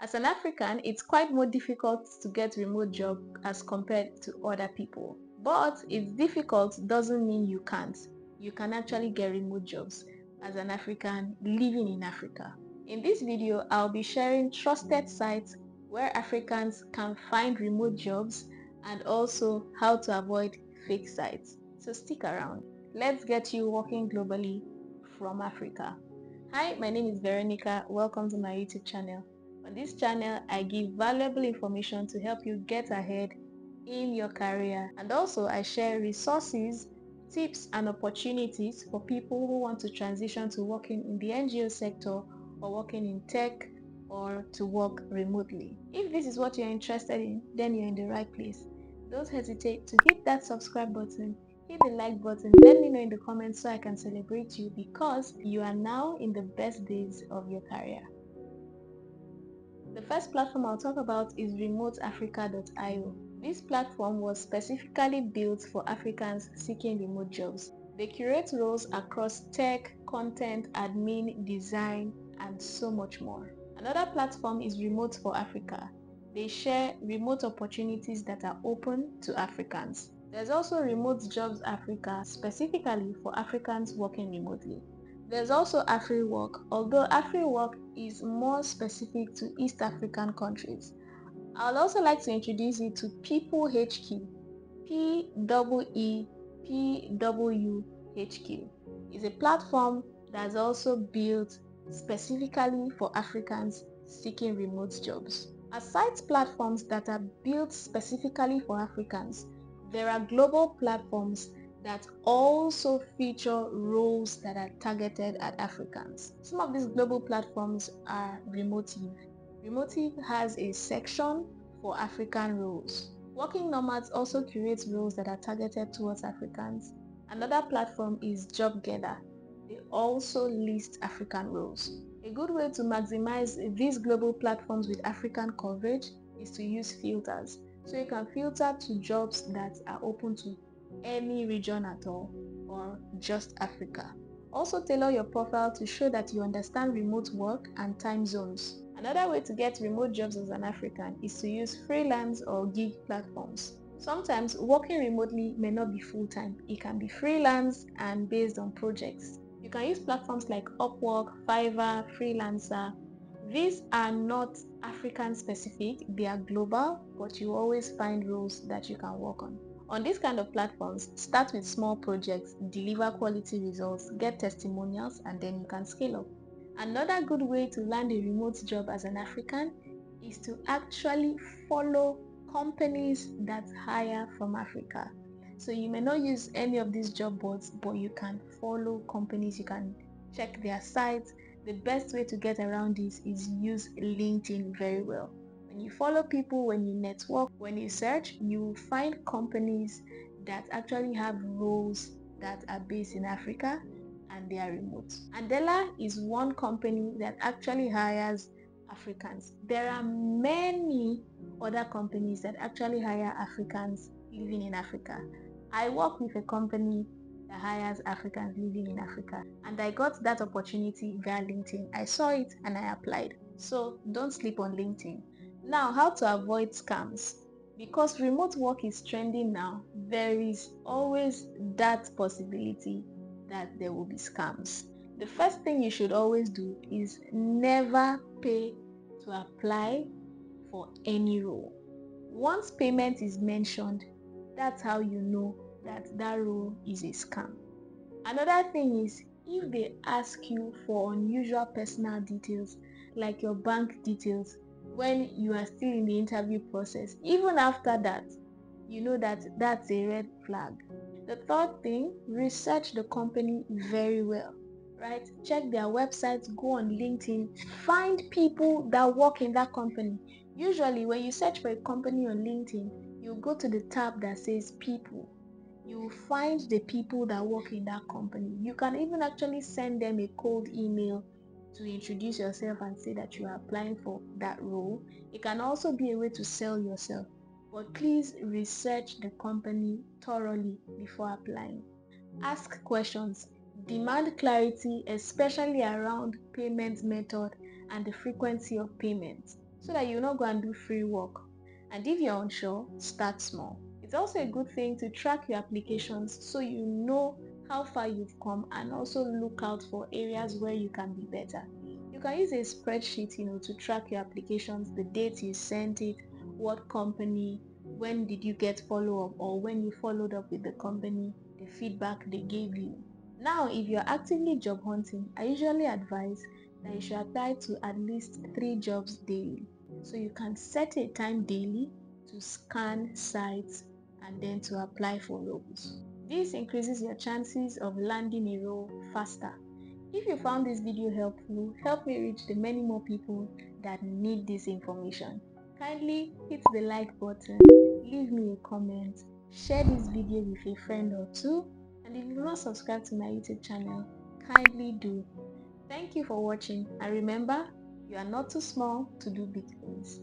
As an African, it's quite more difficult to get remote job as compared to other people. But it's difficult doesn't mean you can't. You can actually get remote jobs as an African living in Africa. In this video, I'll be sharing trusted sites where Africans can find remote jobs and also how to avoid fake sites. So stick around. Let's get you working globally from Africa. Hi, my name is Veronica. Welcome to my YouTube channel. On this channel, I give valuable information to help you get ahead in your career, and also I share resources, tips and opportunities for people who want to transition to working in the NGO sector or working in tech or to work remotely. If this is what you're interested in, then you're in the right place. Don't hesitate to hit that subscribe button, hit the like button, let me know in the comments so I can celebrate you, because you are now in the best days of your career. The first platform I'll talk about is remoteafrica.io. This platform was specifically built for Africans seeking remote jobs. They curate roles across tech, content, admin, design, and so much more. Another platform is Remote for Africa. They share remote opportunities that are open to Africans. There's also Remote Jobs Africa, specifically for Africans working remotely. There's also AfriWork, although AfriWork is more specific to East African countries. I'd also like to introduce you to People HQ. PEEPWHQ is a platform that's also built specifically for Africans seeking remote jobs. Aside platforms that are built specifically for Africans, there are global platforms that also feature roles that are targeted at Africans. Some of these global platforms are Remotive. Remotive has a section for African roles. Working Nomads also creates roles that are targeted towards Africans. Another platform is JobGether. They also list African roles. A good way to maximize these global platforms with African coverage is to use filters. So you can filter to jobs that are open to any region at all, or just Africa. Also tailor your profile to show that you understand remote work and time zones. Another way to get remote jobs as an African is to use freelance or gig platforms. Sometimes working remotely may not be full-time. It can be freelance and based on projects. You can use platforms like Upwork, Fiverr, Freelancer. These are not African specific, they are global, but you always find roles that you can work on. On these kind of platforms, start with small projects, deliver quality results, get testimonials, and then you can scale up. Another good way to land a remote job as an African is to actually follow companies that hire from Africa. So you may not use any of these job boards, but you can follow companies, you can check their sites. The best way to get around this is use LinkedIn very well. When you follow people, when you network, when you search, you will find companies that actually have roles that are based in Africa and they are remote. Andela is one company that actually hires Africans. There are many other companies that actually hire Africans living in Africa. I work with a company that hires Africans living in Africa, and I got that opportunity via LinkedIn. I saw it and I applied. So don't sleep on LinkedIn. Now, how to avoid scams? Because remote work is trending now, there is always that possibility that there will be scams. The first thing you should always do is never pay to apply for any role. Once payment is mentioned, that's how you know that that role is a scam. Another thing is, if they ask you for unusual personal details like your bank details when you are still in the interview process, even after that, you know that that's a red flag. The third thing, research the company very well, right? Check their websites, go on LinkedIn, find people that work in that company. Usually when you search for a company on LinkedIn, you go to the tab that says people. You will find the people that work in that company. You can even actually send them a cold email to introduce yourself and say that you are applying for that role. It can also be a way to sell yourself, but please research the company thoroughly before applying. Ask questions. Demand clarity, especially around payment method and the frequency of payment. so that you not go and do free work. And if you're unsure, start small. It's also a good thing to track your applications so you know how far you've come and also look out for areas where you can be better. You can use a spreadsheet, to track your applications, the date you sent it, what company, when did you get follow-up, or when you followed up with the company, the feedback they gave you. Now, if you're actively job hunting, I usually advise that you should apply to at least 3 jobs daily. So you can set a time daily to scan sites and then to apply for roles. This increases your chances of landing a role faster. If you found this video helpful, help me reach the many more people that need this information. Kindly hit the like button, leave me a comment, share this video with a friend or two, and if you've not subscribed to my YouTube channel, kindly do. Thank you for watching, and remember, you are not too small to do big things.